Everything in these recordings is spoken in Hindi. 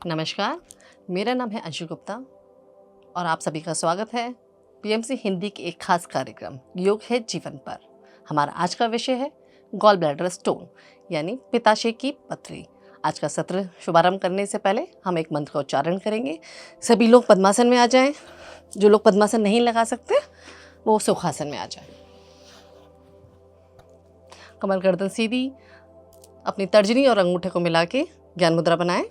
नमस्कार, मेरा नाम है अंशु गुप्ता और आप सभी का स्वागत है पीएमसी हिंदी के एक खास कार्यक्रम योग है जीवन पर। हमारा आज का विषय है गॉल ब्लैडर स्टोन यानी पित्ताशय की पथरी। आज का सत्र शुभारंभ करने से पहले हम एक मंत्र का उच्चारण करेंगे। सभी लोग पद्मासन में आ जाएं। जो लोग पद्मासन नहीं लगा सकते वो सुखासन में आ जाएं। कमर गर्दन सीधी, अपनी तर्जनी और अंगूठे को मिला के ज्ञान मुद्रा बनाएं।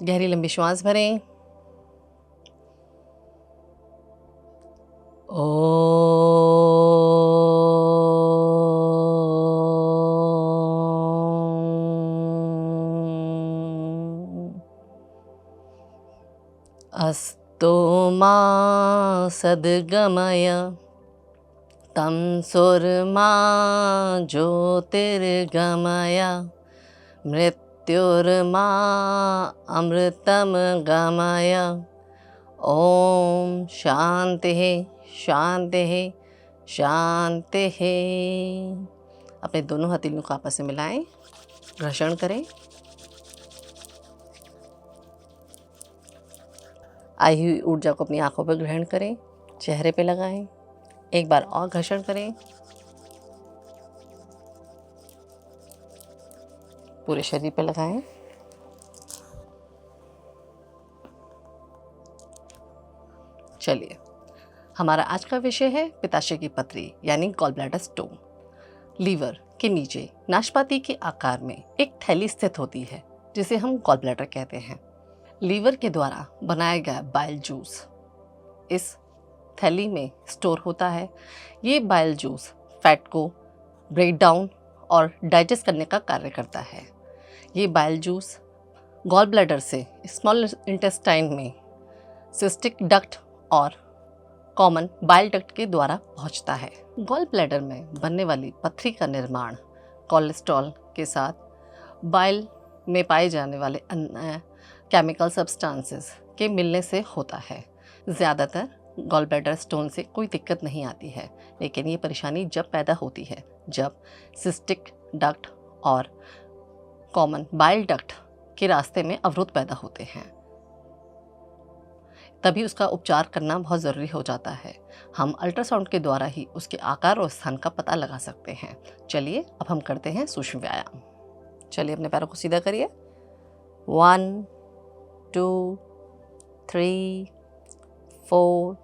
गहरी लंबी श्वास भरें। अस्तो मा सद्गमय तं सुरमा ज्योतिर्गमय मृत्युर्मा अमृतं गमय। ओम शांति शांति शांति। अपने दोनों हथेलियों को आपस में मिलाएं, घर्षण करें। आई हुई ऊर्जा को अपनी आंखों पर ग्रहण करें, चेहरे पे लगाएं। एक बार और घर्षण करें, पूरे शरीर पे लगाएं। चलिए, हमारा आज का विषय है पित्ताशय की पथरी यानी गॉल ब्लैडर स्टोन। लीवर के नीचे नाशपाती के आकार में एक थैली स्थित होती है जिसे हम गॉल ब्लैडर कहते हैं। लीवर के द्वारा बनाया गया बाइल जूस इस थैली में स्टोर होता है। ये बाइल जूस फैट को ब्रेक डाउन और डाइजेस्ट करने का कार्य करता है। ये बाइल जूस गॉल ब्लैडर से स्मॉल इंटेस्टाइन में सिस्टिक डक्ट और कॉमन बाइल डक्ट के द्वारा पहुंचता है। गॉल ब्लैडर में बनने वाली पथरी का निर्माण कोलेस्ट्रॉल के साथ बाइल में पाए जाने वाले अन्य केमिकल सब्सटेंसेस के मिलने से होता है। ज़्यादातर गॉल ब्लैडर स्टोन से कोई दिक्कत नहीं आती है, लेकिन ये परेशानी जब पैदा होती है जब सिस्टिक डक्ट और कॉमन बाइल डक्ट के रास्ते में अवरोध पैदा होते हैं, तभी उसका उपचार करना बहुत ज़रूरी हो जाता है। हम अल्ट्रासाउंड के द्वारा ही उसके आकार और स्थान का पता लगा सकते हैं। चलिए अब हम करते हैं सूक्ष्म व्यायाम। चलिए अपने पैरों को सीधा करिए। 1 2 3 4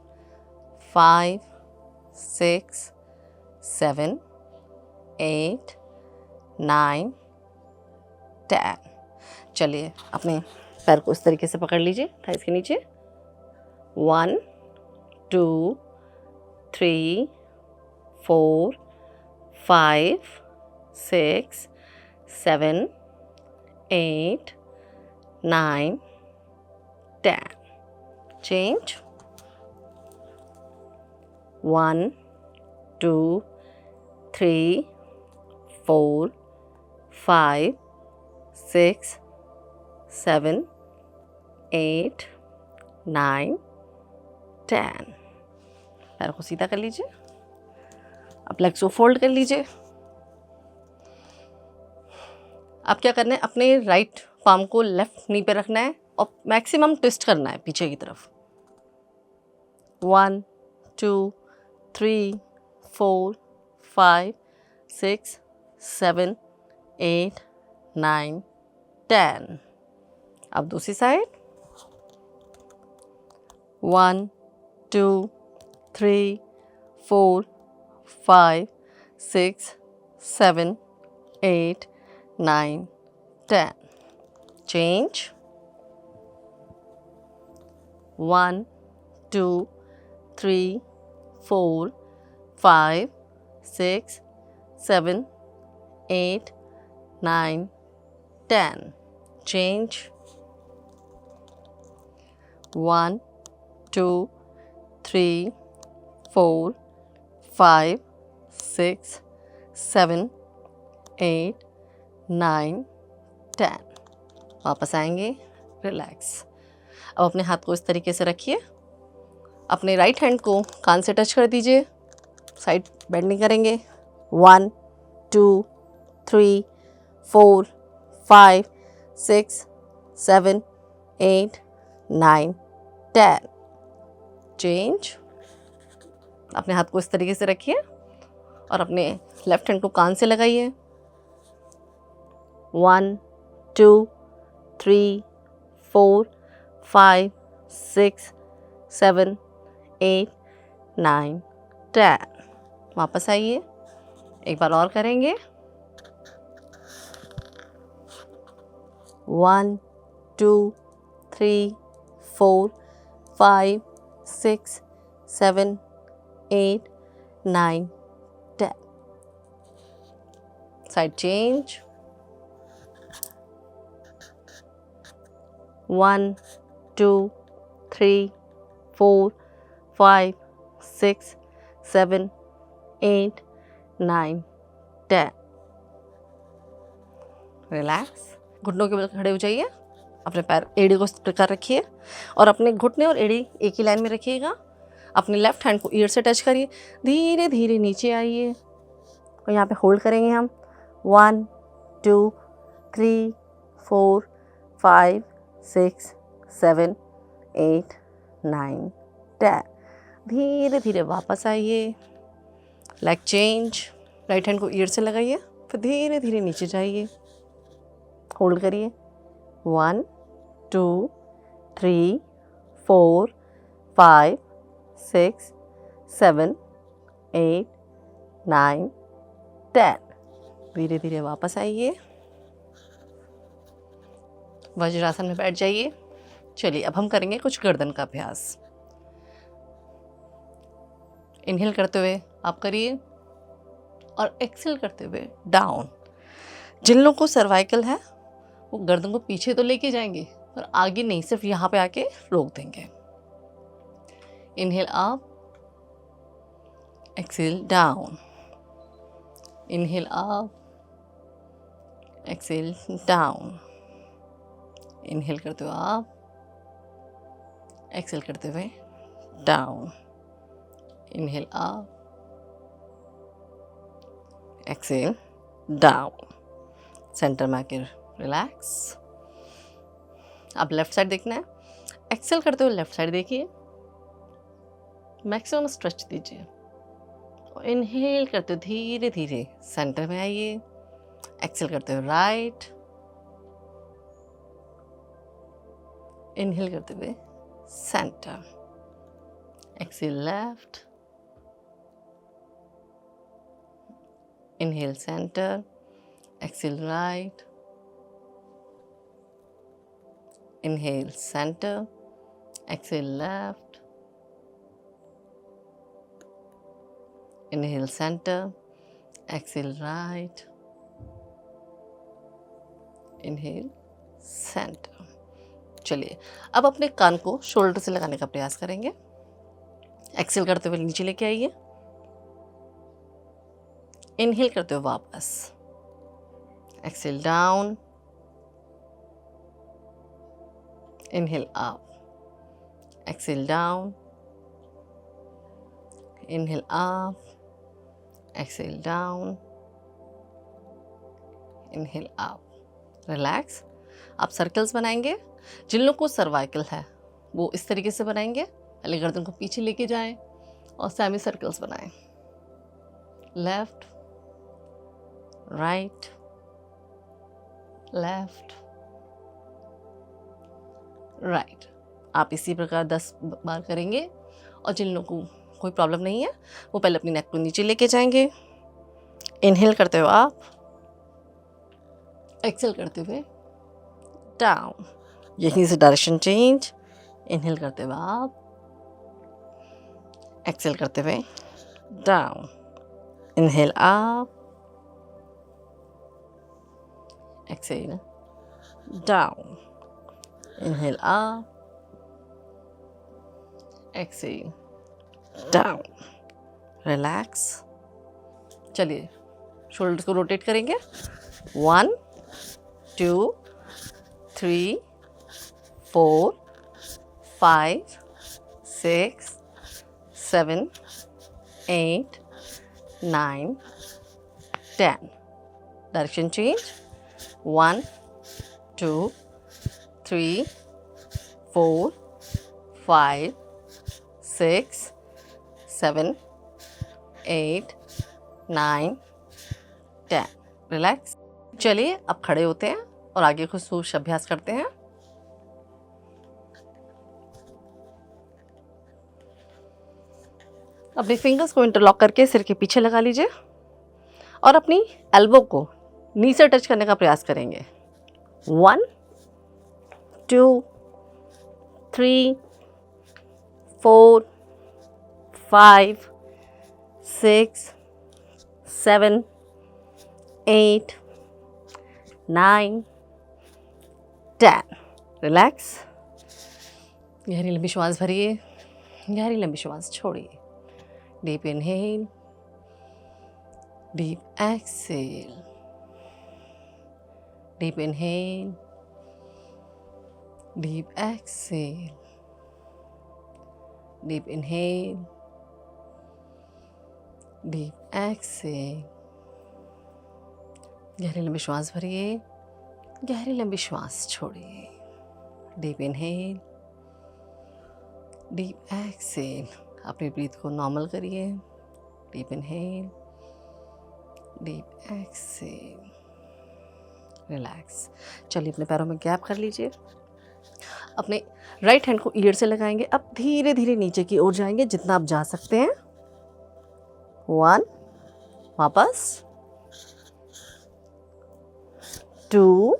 5 6 7 8 9 10। चलिए अपने पैर को इस तरीके से पकड़ लीजिए, थाइस के नीचे। 1 2 3 4 5 6 7 8 9 10। Change. 1 2 3 4 5 6 7 8 9 10। पैर को सीधा कर लीजिए। अब लेग्स को फोल्ड कर लीजिए। अब क्या करना है, अपने राइट पाम को लेफ्ट नी पे रखना है और मैक्सिमम ट्विस्ट करना है पीछे की तरफ। 1 2 3 4 5 6 7 8 9 10। अब दूसरी साइड। 1 2 3 4 5 6 7 8 9 10। Change. 1 2 3 4 5 6 7 8 9 10। Change. 1 2 3 4 5 6 7 8 9 10। वापस आएंगे, रिलैक्स। अब अपने हाथ को इस तरीके से रखिए। अपने राइट हैंड को कान से टच कर दीजिए, साइड बेंड नहीं करेंगे। 1 2 3 4 5 6 7, 8, 9, 10. चेंज. अपने हाथ को इस तरीके से रखिए और अपने लेफ्ट हैंड को कान से लगाइए. 1, 2, 3, 4, 5, 6, 7, 8, 9, 10. वापस आइए. एक बार और करेंगे. 1, 2, 3, 4, 5, 6, 7, 8, 9, 10. Side change. 1, 2, 3, 4, 5, 6, 7, 8, 9, 10. रिलैक्स. घुटनों के बल खड़े हो जाइए. अपने पैर एड़ी को इस प्रकार रखिए और अपने घुटने और एड़ी एक ही लाइन में रखिएगा. अपने लेफ्ट हैंड को ईयर से टच करिए. धीरे धीरे नीचे आइए और यहाँ पे होल्ड करेंगे हम. 1, 2, 3, 4, 5, 6, 7, 8, 9, 10. धीरे धीरे वापस आइए. Leg change. राइट हैंड को ईयर से लगाइए, फिर धीरे धीरे नीचे जाइए. होल्ड करिए. 1, 2, 3, 4, 5, 6, 7, 8, 9, 10. धीरे धीरे वापस आइए. वज्रासन में बैठ जाइए. चलिए अब हम करेंगे कुछ गर्दन का अभ्यास. इनहेल करते हुए आप करिए और एक्सेल करते हुए डाउन. जिन लोगों को सर्वाइकल है वो गर्दन को पीछे तो लेके जाएंगे पर आगे नहीं, सिर्फ यहाँ पे आके रोक देंगे. Inhale up, exhale down. Inhale up, exhale down. Inhale करते हुए अप, एक्सेल करते हुए down. Inhale up, exhale down. Centre में आके रिलैक्स. अब लेफ्ट साइड देखना है. एक्सेल करते हुए लेफ्ट साइड देखिए. मैक्सिमम स्ट्रेच दीजिए और इनहेल करते हुए धीरे धीरे सेंटर में आइए. एक्सेल करते हुए राइट. इनहेल करते हुए centre. Exhale left. Inhale centre. Exhale right. Inhale center, exhale left. Inhale center, exhale right. Inhale center. चलिए अब अपने कान को शोल्डर से लगाने का प्रयास करेंगे. एक्सेल करते हुए नीचे लेके आइए. इनहेल करते हुए वापस. Exhale down. Inhale up, exhale down. Inhale up, exhale down. Inhale up. Relax. आप सर्कल्स बनाएंगे. जिन लोगों को सर्वाइकल है वो इस तरीके से बनाएंगे. पहले गर्दन को पीछे लेके जाएं और सेमी सर्कल्स बनाएं. Left, right, left, right. आप इसी प्रकार 10 बार करेंगे. और जिन लोगों को कोई प्रॉब्लम नहीं है वो पहले अपनी नेक को नीचे लेके जाएंगे. इनहेल करते हुए आप, एक्सेल करते हुए डाउन. यहीं से डायरेक्शन चेंज. इनहेल करते हुए आप, एक्सेल करते हुए down. Inhale up, exhale down. Inhale up, exhale down. Relax. चलिए शोल्डर्स को रोटेट करेंगे. 1, 2, 3, 4, 5, 6, 7, 8, 9, 10. Direction change. 1, 2, 3, 4, 5, 6, 7, 8, 9, 10. रिलैक्स. चलिए अब खड़े होते हैं और आगे कुछ अभ्यास करते हैं. अपने फिंगर्स को इंटरलॉक करके सिर के पीछे लगा लीजिए और अपनी एल्बो को नी से टच करने का प्रयास करेंगे. 1, 2, 3, 4, 5, 6, 7, 8, 9, 10. रिलैक्स. गहरी लंबी श्वास भरिए, गहरी लंबी श्वास छोड़िए. Deep inhale, deep exhale. Deep inhale, deep exhale. Deep inhale, deep exhale. गहरी लंबी श्वास भरिए, गहरी लंबी श्वास छोड़िए. Deep inhale, deep exhale. अपनी ब्रीथ को नॉर्मल करिए. Deep inhale, deep exhale. Relax. चलिए अपने पैरों में गैप कर लीजिए. अपने राइट हैंड को ईयर से लगाएंगे. अब धीरे धीरे नीचे की ओर जाएंगे जितना आप जा सकते हैं. 1, वापस. 2,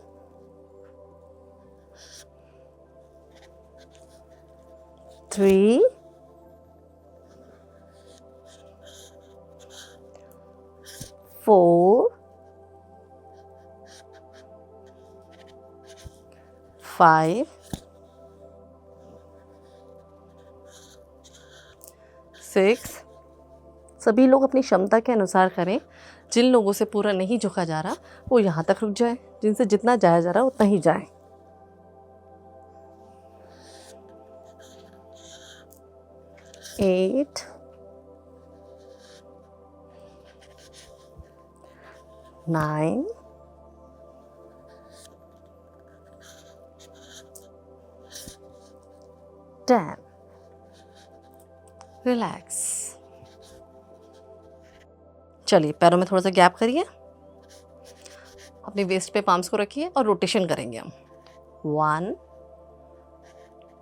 3, 4, 5, 6. सभी लोग अपनी क्षमता के अनुसार करें. जिन लोगों से पूरा नहीं झुका जा रहा वो यहाँ तक रुक जाए. जिनसे जितना जाया जा रहा उतना ही जाए. 8, 9, 10. रिलैक्स. चलिए पैरों में थोड़ा सा गैप करिए. अपने वेस्ट पे पाम्स को रखिए और रोटेशन करेंगे हम. 1,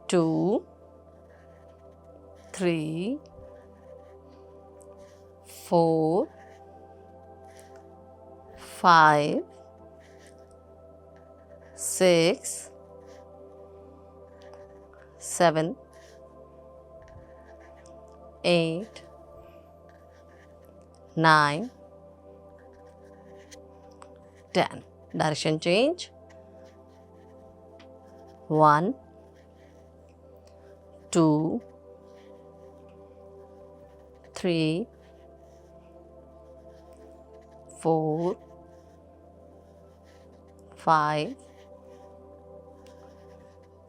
2, 3, 4, 5, 6, 7, 8, 9, 10. Direction change. 1, 2, 3, 4, 5,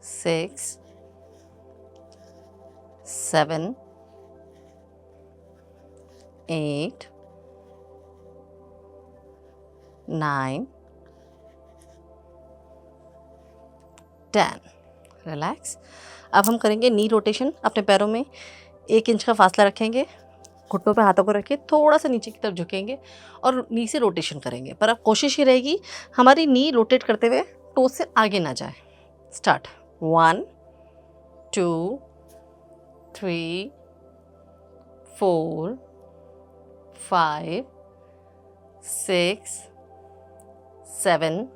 6, 7, 8, 9, 10. रिलैक्स. अब हम करेंगे नी रोटेशन. अपने पैरों में 1 इंच का फासला रखेंगे. घुटनों पे हाथों को रखें. थोड़ा सा नीचे की तरफ झुकेंगे और नी से रोटेशन करेंगे. पर अब कोशिश ही रहेगी हमारी नी रोटेट करते हुए टो से आगे ना जाए. Start. 1, 2, 3, 4, 5, 6, 7,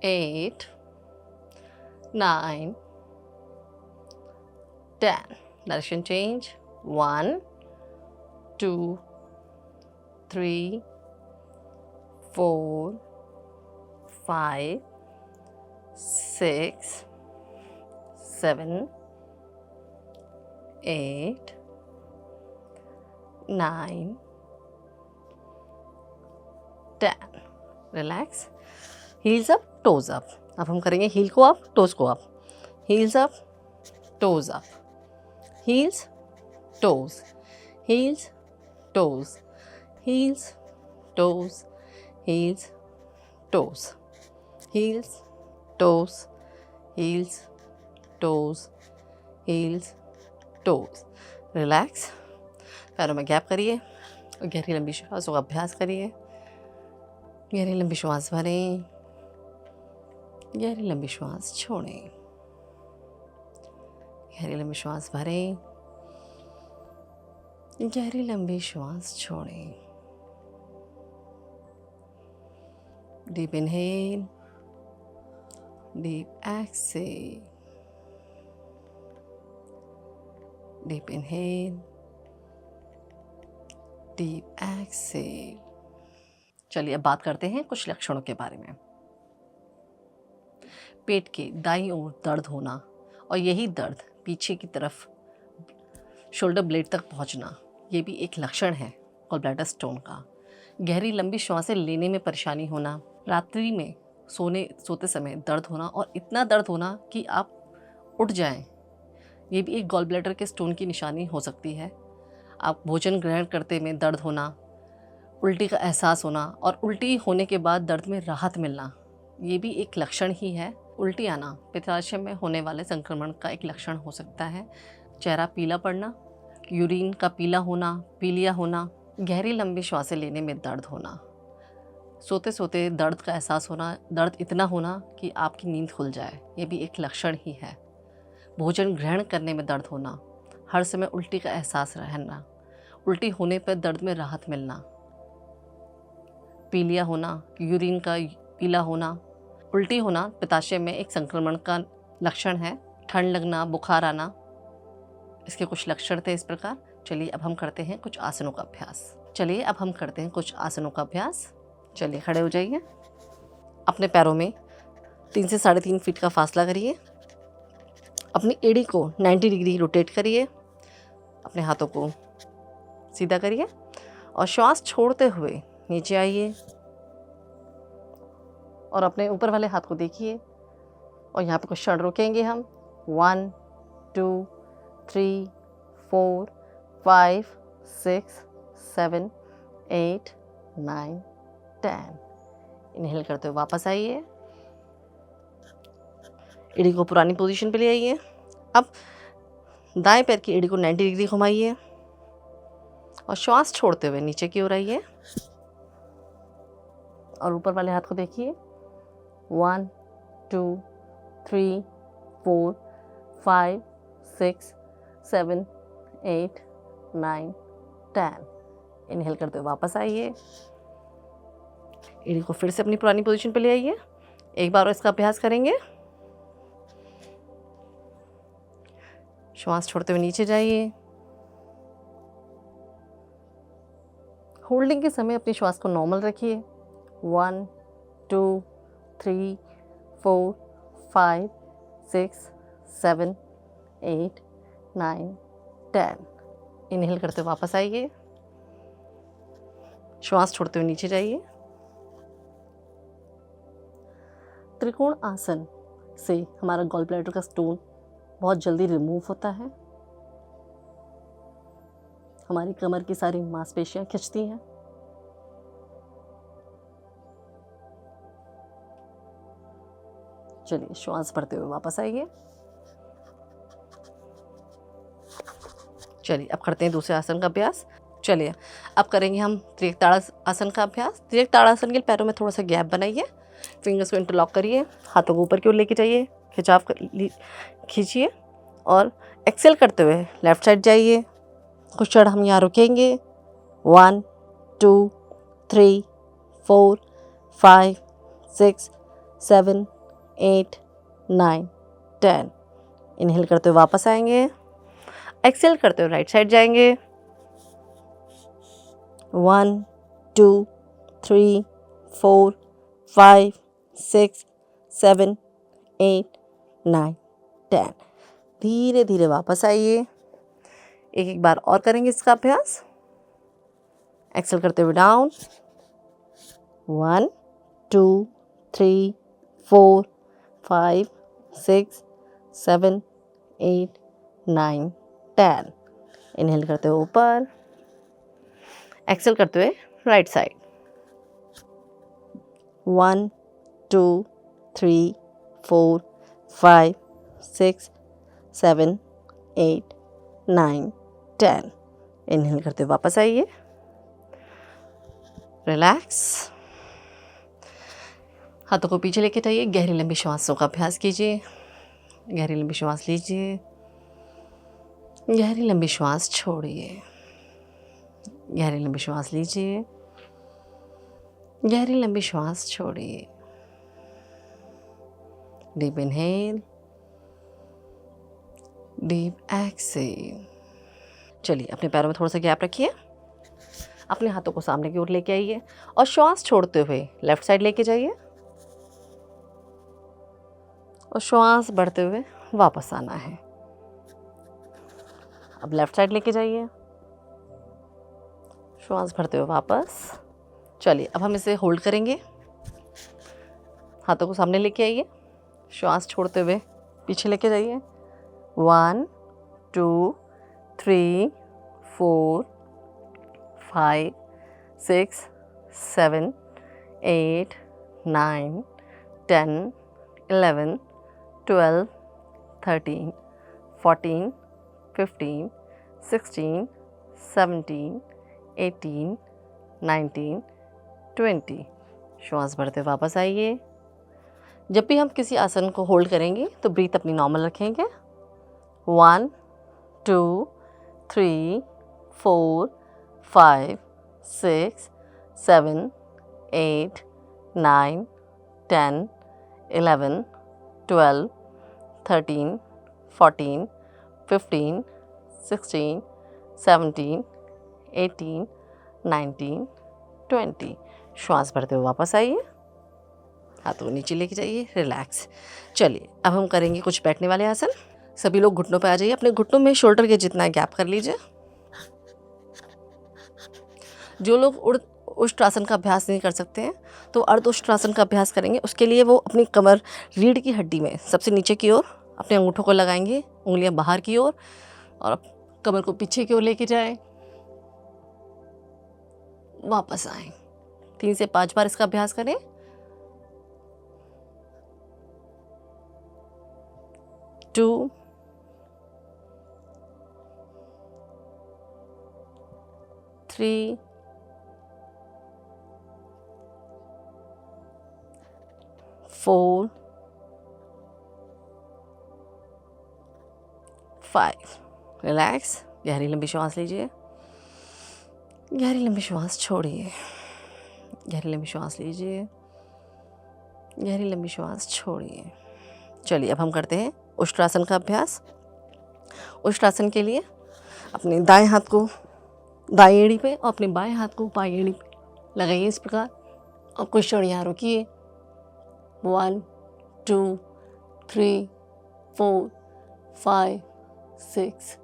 8, 9, 10. Direction change. 1, 2, 3, 4, 5, 6, 7, 8, 9, 10. Relax. Heels up, toes up. अब हम करेंगे हील को अप, टोज को up. Heels up, toes up. Heels, toes. Heels, toes. Heels, toes. Heels, toes. Heels, toes. Heels, toes, heels, toes. Relax. पैरों में गैप करिए और गहरी लंबी श्वासों का अभ्यास करिए। गहरी लंबी श्वास भरें, गहरी लंबी श्वास छोड़ें। गहरी लंबी श्वास भरें, गहरी लंबी श्वास छोड़ें। Deep inhale, deep exhale, deep inhale, deep exhale. चलिए अब बात करते हैं कुछ लक्षणों के बारे में। पेट के दाईं ओर दर्द होना और यही दर्द पीछे की तरफ शोल्डर ब्लेड तक पहुंचना, ये भी एक लक्षण है गॉल ब्लैडर स्टोन का। गहरी लंबी श्वासें लेने में परेशानी होना, रात्रि में सोते समय दर्द होना और इतना दर्द होना कि आप उठ जाएं, ये भी एक गॉल ब्लैडर के स्टोन की निशानी हो सकती है। आप भोजन ग्रहण करते में दर्द होना, उल्टी का एहसास होना और उल्टी होने के बाद दर्द में राहत मिलना, ये भी एक लक्षण ही है। उल्टी आना पित्ताशय में होने वाले संक्रमण का एक लक्षण हो सकता है। चेहरा पीला पड़ना, यूरिन का पीला होना, पीलिया होना, गहरी लंबी श्वासें लेने में दर्द होना, सोते सोते दर्द का एहसास होना, दर्द इतना होना कि आपकी नींद खुल जाए, ये भी एक लक्षण ही है। भोजन ग्रहण करने में दर्द होना, हर समय उल्टी का एहसास रहना, उल्टी होने पर दर्द में राहत मिलना, पीलिया होना, यूरिन का पीला होना, उल्टी होना पित्ताशय में एक संक्रमण का लक्षण है। ठंड लगना, बुखार आना, इसके कुछ लक्षण थे इस प्रकार। चलिए अब हम करते हैं कुछ आसनों का अभ्यास। चलिए खड़े हो जाइए। अपने पैरों में 3 से 3.5 फीट का फासला करिए। अपनी एड़ी को 90 डिग्री रोटेट करिए। अपने हाथों को सीधा करिए और श्वास छोड़ते हुए नीचे आइए और अपने ऊपर वाले हाथ को देखिए और यहाँ पे कुछ क्षण रुकेंगे हम। 1 2 3 4 5 6 7 8 9 10। इनहेल करते हुए वापस आइए, एड़ी को पुरानी पोजीशन पे ले आइए। अब दाएं पैर की एड़ी को 90 डिग्री घुमाइए और श्वास छोड़ते हुए नीचे की ओर आइए और ऊपर वाले हाथ को देखिए। 1 2 3 4 5 6 7 8 9 10। इनहेल करते हुए वापस आइए, एड़ी को फिर से अपनी पुरानी पोजीशन पे ले आइए। एक बार और इसका अभ्यास करेंगे। श्वास छोड़ते हुए नीचे जाइए। होल्डिंग के समय अपनी श्वास को नॉर्मल रखिए। 1 2 3 4 5 6 7 8 9 10। इनहेल करते हुए वापस आइए, श्वास छोड़ते हुए नीचे जाइए। त्रिकोण आसन से हमारा गॉल ब्लैडर का स्टोन बहुत जल्दी रिमूव होता है। हमारी कमर की सारी मांसपेशियां खिंचती हैं। चलिए श्वास भरते हुए वापस आइए। चलिए अब करते हैं दूसरे आसन का अभ्यास। चलिए अब करेंगे हम त्रियक ताड़ासन का अभ्यास। त्रियक ताड़ासन के लिए पैरों में थोड़ा सा गैप बनाइए, फिंगर्स को इंटरलॉक करिए, हाथों को ऊपर की ओर लेके जाइए, खिंचाव खींचिए और एक्सेल करते हुए लेफ्ट साइड जाइए। कुछ क्षण हम यहाँ रुकेंगे। 1 2 3 4 5 6 7 8 9 10। इनहेल करते हुए वापस आएंगे, एक्सेल करते हुए राइट साइड जाएंगे। 1 2 3 4 5 6 7 8 9 10। धीरे धीरे वापस आइए। एक बार और करेंगे इसका अभ्यास। एक्सेल करते हुए डाउन। 1 2 3 4 5 6 7 8 9 10। इनहेल करते हुए ऊपर, एक्सेल करते हुए राइट साइड। 1 2 3 4 5, 6, 7, 8, 9, 10। इनहेल करते वापस आइए, रिलैक्स। हाथों को पीछे लेके जाइए, गहरी लंबी श्वासों का अभ्यास कीजिए। गहरी लंबी श्वास लीजिए, गहरी लंबी श्वास छोड़िए। गहरी लंबी श्वास लीजिए, गहरी लंबी श्वास छोड़िए। Deep inhale, deep exhale. चलिए अपने पैरों में थोड़ा सा गैप रखिए, अपने हाथों को सामने की ओर लेके आइए और श्वास छोड़ते हुए लेफ्ट साइड लेके जाइए और श्वास बढ़ते हुए वापस आना है। अब लेफ्ट साइड लेके जाइए, श्वास भरते हुए वापस। चलिए अब हम इसे होल्ड करेंगे। हाथों को सामने लेके आइए, श्वास छोड़ते हुए पीछे लेके जाइए। 1, 2, 3, 4, 5, 6, 7, 8, 9, 10, 11, 12, 13, 14, 15, 16, 17, 18, 19, 20। श्वास भरते वापस आइए। जब भी हम किसी आसन को होल्ड करेंगे तो ब्रीथ अपनी नॉर्मल रखेंगे। 1, 2, 3, 4, 5, 6, 7, 8, 9, 10, 11, 12, 13, 14, 15, 16, 17, 18, 19, 20। श्वास भरते हुए वापस आइए, हाथों को नीचे लेके जाइए, रिलैक्स। चलिए अब हम करेंगे कुछ बैठने वाले आसन। सभी लोग घुटनों पे आ जाइए, अपने घुटनों में शोल्डर के जितना गैप कर लीजिए। जो लोग उष्ट्रासन का अभ्यास नहीं कर सकते हैं तो अर्ध उष्ट्रासन का अभ्यास करेंगे। उसके लिए वो अपनी कमर रीढ़ की हड्डी में सबसे नीचे की ओर अपने अंगूठों को लगाएंगे, उंगलियां बाहर की ओर, और कमर को पीछे की ओर लेके जाएं, वापस आएं। 3 से 5 बार इसका अभ्यास करें। 2, 3, 4, 5। रिलैक्स। गहरी लंबी श्वास लीजिए, गहरी लंबी श्वास छोड़िए। गहरी लंबी श्वास लीजिए, गहरी लंबी श्वास छोड़िए। चलिए अब हम करते हैं उष्ट्रासन का अभ्यास। उष्ट्रासन के लिए अपने दाएं हाथ को दाएं एड़ी पे और अपने बाएं हाथ को बाएं एड़ी पे लगाइए इस प्रकार और कुछ क्षण यहाँ रुकिए। 1, 2, 3, 4, 5, 6,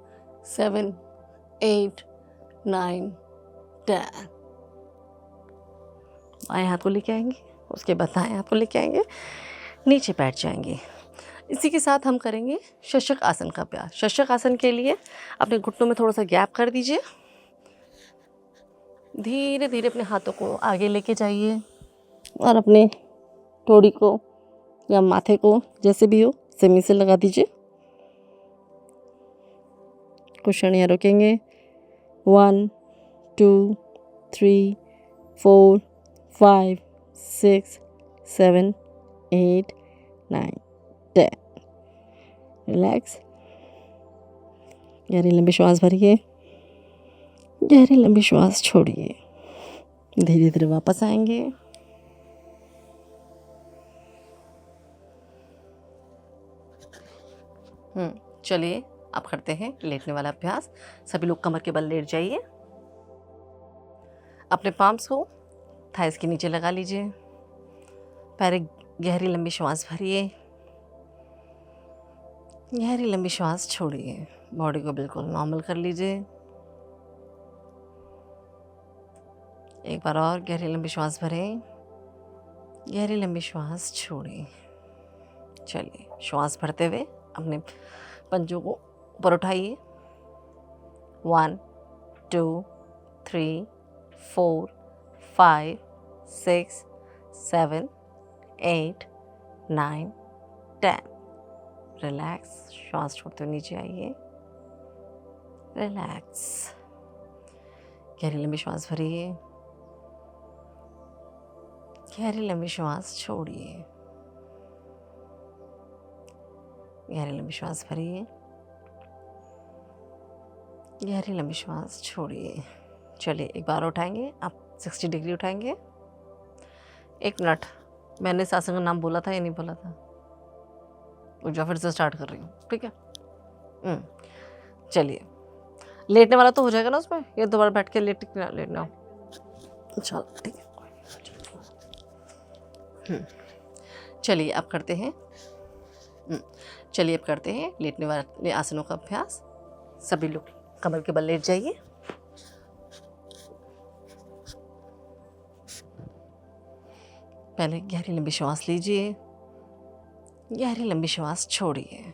7, 8, 9, 10। बाएं हाथ को लेके आएंगे, उसके बाद दाएं हाथ को लेके आएंगे, नीचे बैठ जाएंगे। इसी के साथ हम करेंगे शशक आसन का अभ्यास। शशक आसन के लिए अपने घुटनों में थोड़ा सा गैप कर दीजिए। धीरे धीरे अपने हाथों को आगे लेके जाइए और अपने ठोड़ी को या माथे को जैसे भी हो जमीन से लगा दीजिए। कुछ क्षण यहाँ रुकेंगे। 1, 2, 3, 4, 5, 6, 7, 8, 9, 10। रिलैक्स। गहरी लंबी श्वास भरिए, गहरी लंबी श्वास छोड़िए। धीरे धीरे वापस आएंगे। चलिए अब करते हैं लेटने वाला अभ्यास। सभी लोग कमर के बल लेट जाइए। अपने पाम्स को थाइस के नीचे लगा लीजिए। पहले गहरी लंबी श्वास भरिए, गहरी लंबी श्वास छोड़िए। बॉडी को बिल्कुल नॉर्मल कर लीजिए। एक बार और गहरी लंबी श्वास भरें, गहरी लंबी श्वास छोड़ें। चलिए श्वास भरते हुए अपने पंजों को ऊपर उठाइए। 1, 2, 3, 4, 5, 6, 7, 8, 9, 10। रिलैक्स। श्वास छोड़ते हुए नीचे आइए, रिलैक्स। गहरी लंबी श्वास भरिए, गहरी लंबी श्वास छोड़िए, गहरी लंबी श्वास भरिए, गहरी लंबी श्वास छोड़िए। चलिए एक बार उठाएंगे, आप 60 डिग्री उठाएंगे। 1 मिनट, मैंने इस आसन का नाम बोला था या नहीं बोला था? जो फिर से स्टार्ट कर रही हूँ, ठीक है। चलिए, लेटने वाला तो हो जाएगा ना उसमें, ये दोबारा बैठ के लेटना। चलो ठीक है। चलिए अब करते हैं लेटने वाले आसनों का अभ्यास। सभी लोग कमर के बल लेट जाइए। पहले गहरी लंबी श्वास लीजिए, गहरी लंबी श्वास छोड़िए,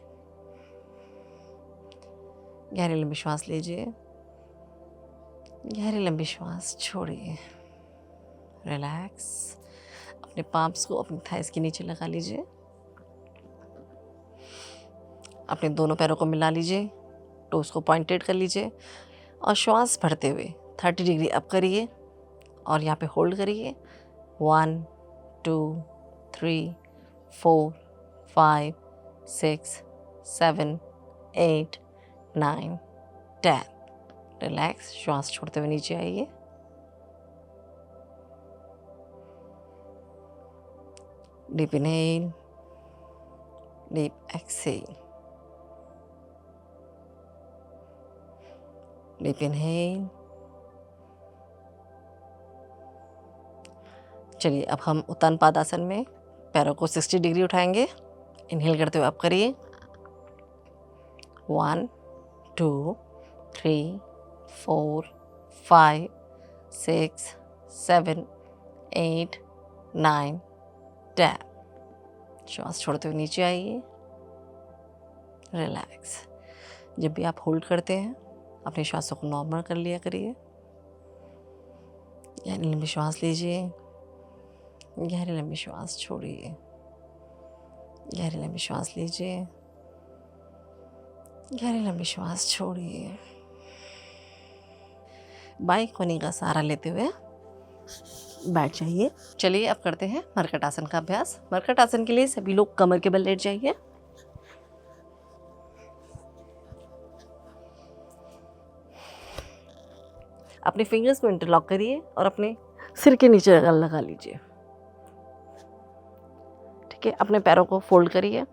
गहरी लंबी श्वास लीजिए, गहरी लंबी श्वास छोड़िए। रिलैक्स। अपने पाम्स को अपनी थाइस के नीचे लगा लीजिए, अपने दोनों पैरों को मिला लीजिए, टोस को पॉइंटेड कर लीजिए और श्वास भरते हुए 30 डिग्री अप करिए और यहाँ पे होल्ड करिए। 1 2 3 4 5 6 7 8 9 10। रिलैक्स। श्वास छोड़ते हुए नीचे आइए, deep inhale, deep exhale, deep inhale. चलिए अब हम उत्तान पादासन में पैरों को 60 डिग्री उठाएंगे। इनहेल करते हुए अप करिए। 1 2 3 4 5 6 7 8 9 10। श्वास छोड़ते हुए नीचे आइए, रिलैक्स। जब भी आप होल्ड करते हैं अपनी श्वासों को नॉर्मल कर लिया करिए। गहरी लंबी श्वास लीजिए, गहरी लंबी श्वास छोड़िए, गहरी लंबी श्वास लीजिए, गहरी लंबी श्वास छोड़िए। बाएं कोहनी का सहारा लेते हुए बैठ जाइए। चलिए अब करते हैं मरकट आसन का अभ्यास। मरकट आसन के लिए सभी लोग कमर के बल लेट जाइए। अपने फिंगर्स को इंटरलॉक करिए और अपने सिर के नीचे लगा लीजिए। ठीक है, अपने पैरों को फोल्ड करिए,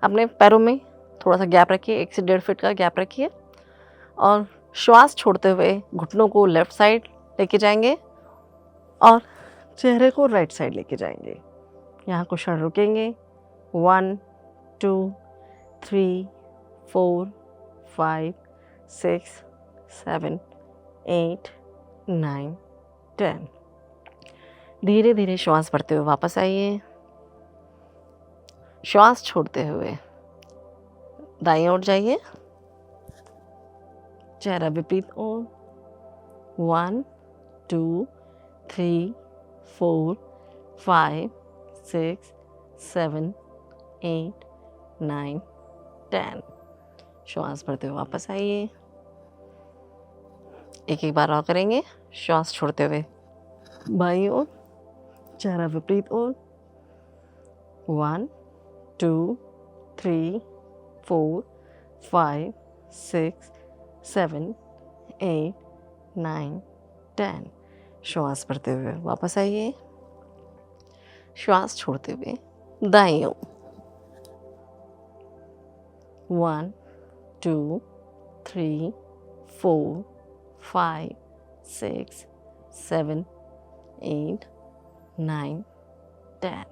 अपने पैरों में थोड़ा सा गैप रखिए, 1 से 1.5 फीट का गैप रखिए और श्वास छोड़ते हुए घुटनों को लेफ्ट साइड लेके जाएंगे और चेहरे को राइट साइड लेके जाएंगे। यहाँ कुछ क्षण रुकेंगे। 1 2 3 4 5 6 7 8 9 10। धीरे धीरे श्वास भरते हुए वापस आइए। श्वास छोड़ते हुए दाईं ओर जाइए, चेहरा विपरीत ओर। 1 2 3 4 5 6 7 8 9 10। श्वास भरते हुए वापस आइए। एक बार और करेंगे। श्वास छोड़ते हुए बाईं ओर, चेहरा विपरीत ओर। 1 2 3 4 5 6 7 8 9 10। श्वास भरते हुए वापस आइए। श्वास छोड़ते हुए दाईं ओर। 1 2 3 4 5 6 7 8 9 10।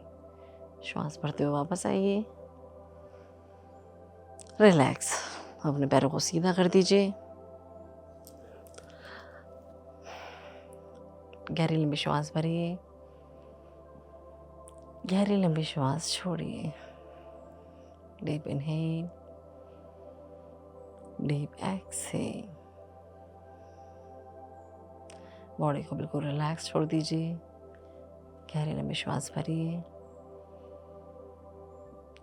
श्वास भरते हुए वापस आइए। रिलैक्स। अपने पैरों को सीधा कर दीजिए। गहरी लंबी श्वास भरिए, गहरी लंबी श्वास छोड़िए। Deep inhale, deep exhale. Body को बिल्कुल रिलैक्स छोड़ दीजिए। गहरी लंबी श्वास भरिए,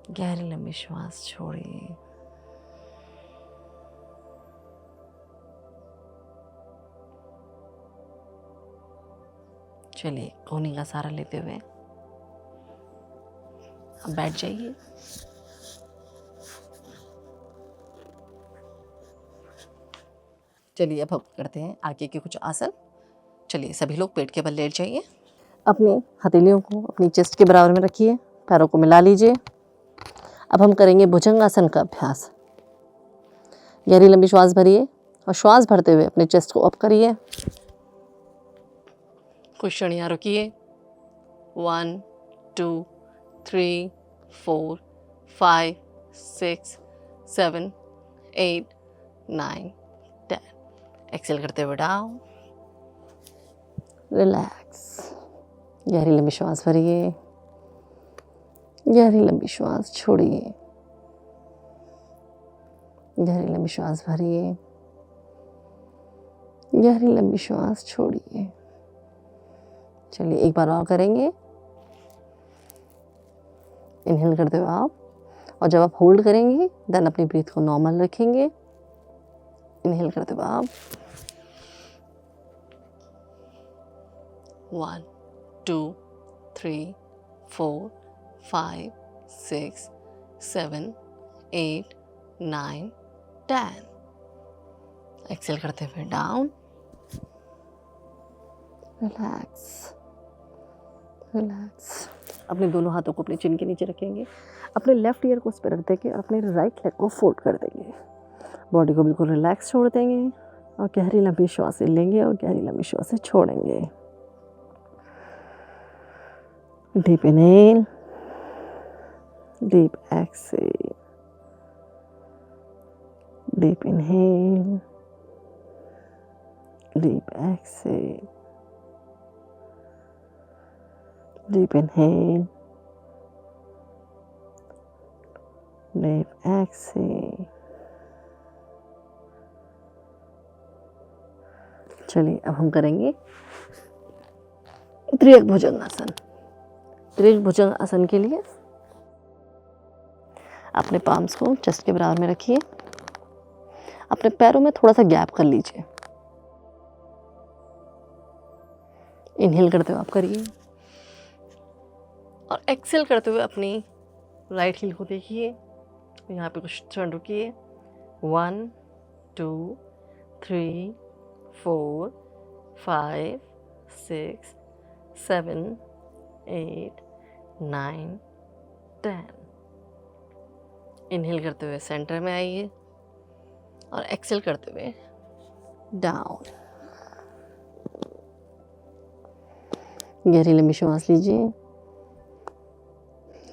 गहरी लंबी श्वास छोड़िए। चलिए कोहनी का सहारा लेते हुए अब बैठ जाइए। चलिए अब हम करते हैं आगे के कुछ आसन। चलिए सभी लोग पेट के बल लेट जाइए। अपनी हथेलियों को अपनी चेस्ट के बराबर में रखिए, पैरों को मिला लीजिए। अब हम करेंगे भुजंगासन का अभ्यास। गहरी लंबी श्वास भरिए और श्वास भरते हुए अपने चेस्ट को अप करिए। कुछ क्षण यहाँ रुकिए। 1 2 3 4 5 6 7 8 9 10। एक्सेल करते हुए डाउन। रिलैक्स। गहरी लंबी श्वास भरिए, गहरी लंबी श्वास छोड़िए। गहरी लंबी श्वास भरिए, गहरी लंबी श्वास छोड़िए। चलिए एक बार और करेंगे। इनहेल करते हुए आप, और जब आप होल्ड करेंगे देन अपनी ब्रीथ को नॉर्मल रखेंगे। इनहेल करते हुए आप 1 2 3 4 5 6 7 8 9 10। एक्सेल करते हुए डाउन। Relax relax. अपने दोनों हाथों को अपने चिन के नीचे रखेंगे, अपने लेफ्ट ईयर को उस पर रख देंगे और अपने राइट लेग को फोल्ड कर देंगे। बॉडी को बिल्कुल रिलैक्स छोड़ देंगे और गहरी लंबी श्वासें लेंगे और गहरी लंबी श्वासें छोड़ेंगे। Deep inhale, deep exhale, deep inhale, deep exhale, deep inhale, deep exhale। चलिए अब हम करेंगे त्रियक भुजंगासन। त्रियक भुजंगासन के लिए अपने पाम्स को चेस्ट के बराबर में रखिए, अपने पैरों में थोड़ा सा गैप कर लीजिए। इनहेल करते हुए आप करिए और एक्सेल करते हुए अपनी राइट हील को देखिए। यहाँ पे कुछ क्षण रुकिए। 1 2 3 4 5 6 7 8 9 10। इनहेल करते हुए सेंटर में आइए और एक्सेल करते हुए डाउन। गहरी लंबी श्वास लीजिए,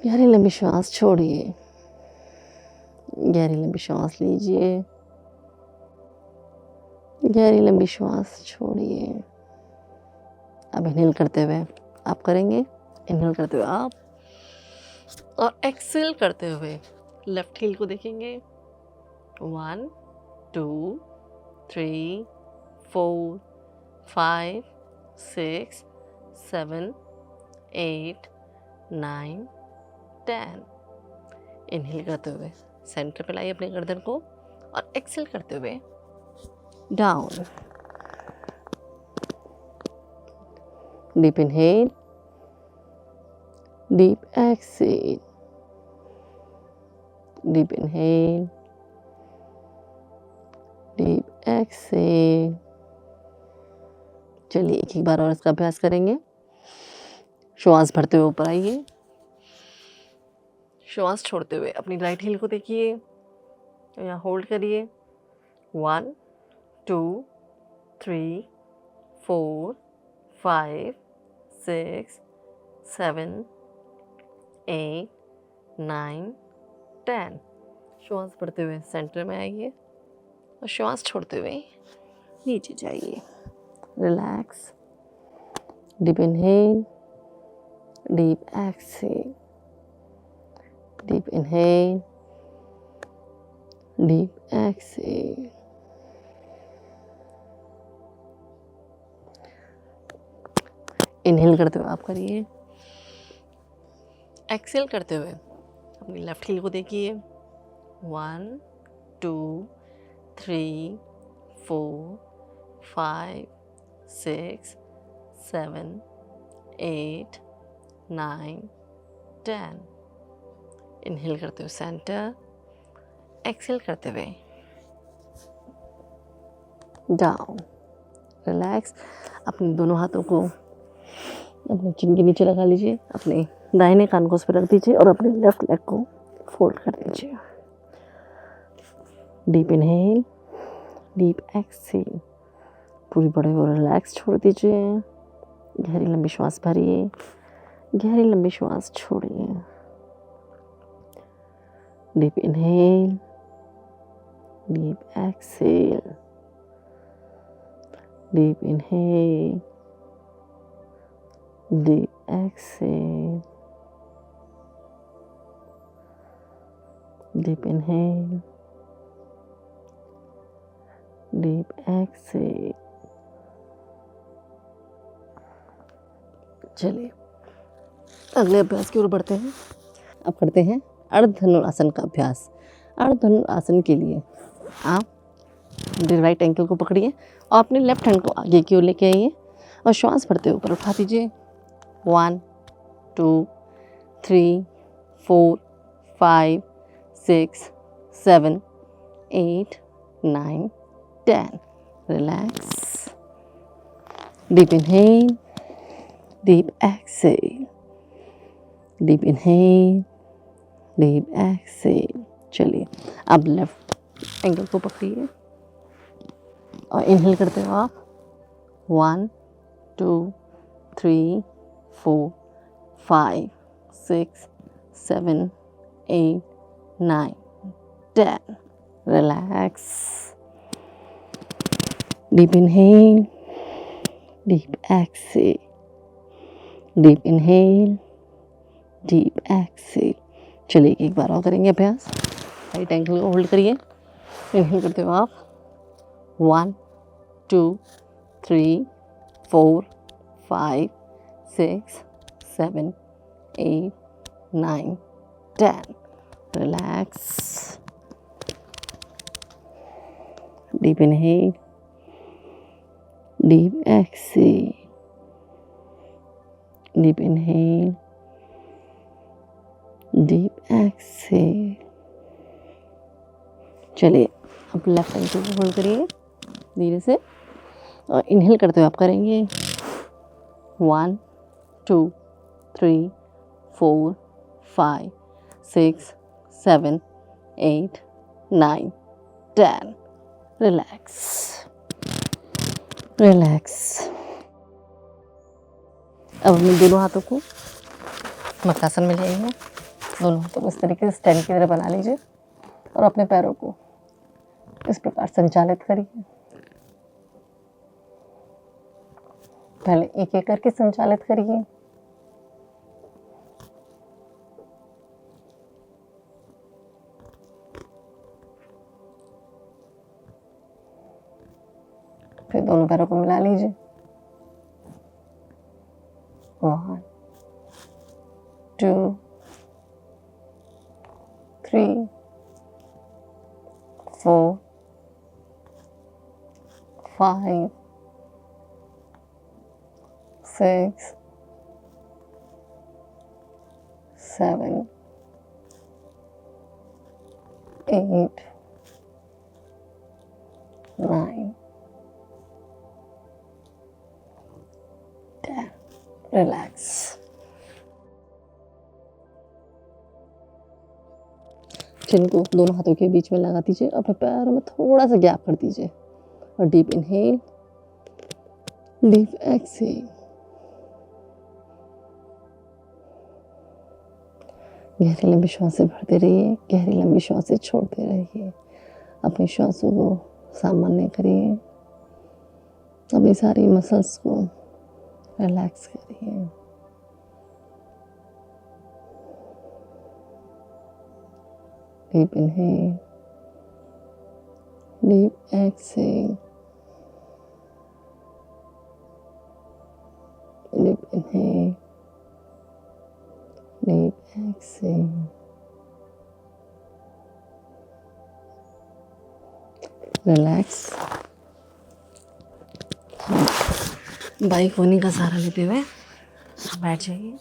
गहरी लंबी श्वास छोड़िए। गहरी लंबी श्वास लीजिए, गहरी लंबी श्वास छोड़िए। अब इनहेल करते हुए आप करेंगे। इनहेल करते हुए आप और एक्सेल करते हुए लेफ्ट हील को देखेंगे। 1 2 3 4 5 6 7 8 9 10। इनहेल करते हुए सेंटर पे लाइए अपने गर्दन को और एक्सेल करते हुए down. Deep inhale, deep exhale, deep inhale, deep exhale. चलिए एक बार और इसका अभ्यास करेंगे। श्वास भरते हुए ऊपर आइए, श्वास छोड़ते हुए अपनी राइट हील को देखिए, यहाँ होल्ड करिए। 1 2 3 4 5 6 7 8 9 10। श्वास भरते हुए सेंटर में आइए और श्वास छोड़ते हुए नीचे जाइए। Relax. Deep inhale, deep exhale, deep inhale, deep exhale. Inhale करते हुए आप करिए, एक्सेल करते हुए अपनी लेफ्ट हील को देखिए। 1 2 3 4 5 6 7 8 9 10। इनहेल करते हुए सेंटर, एक्सहेल करते हुए डाउन। रिलैक्स। अपने दोनों हाथों को अपने चिन के नीचे लगा लीजिए, अपने दाहिने कान को उस पर रख दीजिए और अपने लेफ्ट लेग को फोल्ड कर दीजिए। Deep inhale, deep exhale. पूरी बॉडी को रिलैक्स छोड़ दीजिए। गहरी लंबी श्वास भरिए, गहरी लंबी श्वास छोड़िए। Deep inhale, deep exhale, deep inhale, deep exhale, deep inhale, deep exhale. चलिए अगले अभ्यास की ओर बढ़ते हैं। अब करते हैं अर्ध धनुरासन का अभ्यास। अर्ध धनुरासन के लिए आप राइट एंकल को पकड़िए और अपने लेफ्ट हैंड को आगे की ओर लेके आइए और श्वास भरते ऊपर उठा दीजिए। 1 2 3 4 5 6 7 8 9 10। Relax. Deep inhale, deep exhale, deep inhale, deep exhale. चलिए अब लेफ्ट एंकल को पकड़िए और इनहेल करते हो आप 1 2 3 4 5 6 7 8 9 10। Relax. Deep inhale, deep exhale, deep inhale, deep exhale. चलिए एक बार और करेंगे अभ्यास। राइट एंकल को होल्ड करिए, इनहेल करते हो आप 1 2 3 4 5 6 7 8 9 10। Relax. Deep inhale, deep exhale, deep inhale, deep exhale. चलिए अब लेफ्ट एंकल को होल्ड करिए धीरे से और इनहेल करते हुए आप करेंगे 1 2 3 4 5 6 7 8 9 10। Relax, relax. अब अपने दोनों हाथों को मकरासन में ले आइए। दोनों हाथों को इस तरीके से स्टैंड की तरह बना लीजिए और अपने पैरों को इस प्रकार संचालित करिए। पहले एक एक करके संचालित करिए। फिर दोनों पैरों को मिला लीजिए। 1 2 3 4 5 6 7 8 9 10। रिलैक्स। चिन को दोनों हाथों के बीच में लगा दीजिए, अपने पैरों में थोड़ा सा गैप कर दीजिए और डीप इनहेल, डीप एक्सहेल। गहरी लंबी श्वासें भरते रहिए, गहरी लंबी श्वासें छोड़ते रहिए। अपनी श्वासों को सामान्य करिए, अपनी सारी मसल्स को रिलैक्स करिए। Deep inhale, deep exhale, deep inhale, deep exhale, relax. Bike होने का सहारा लेते हुए बैठ जाइए।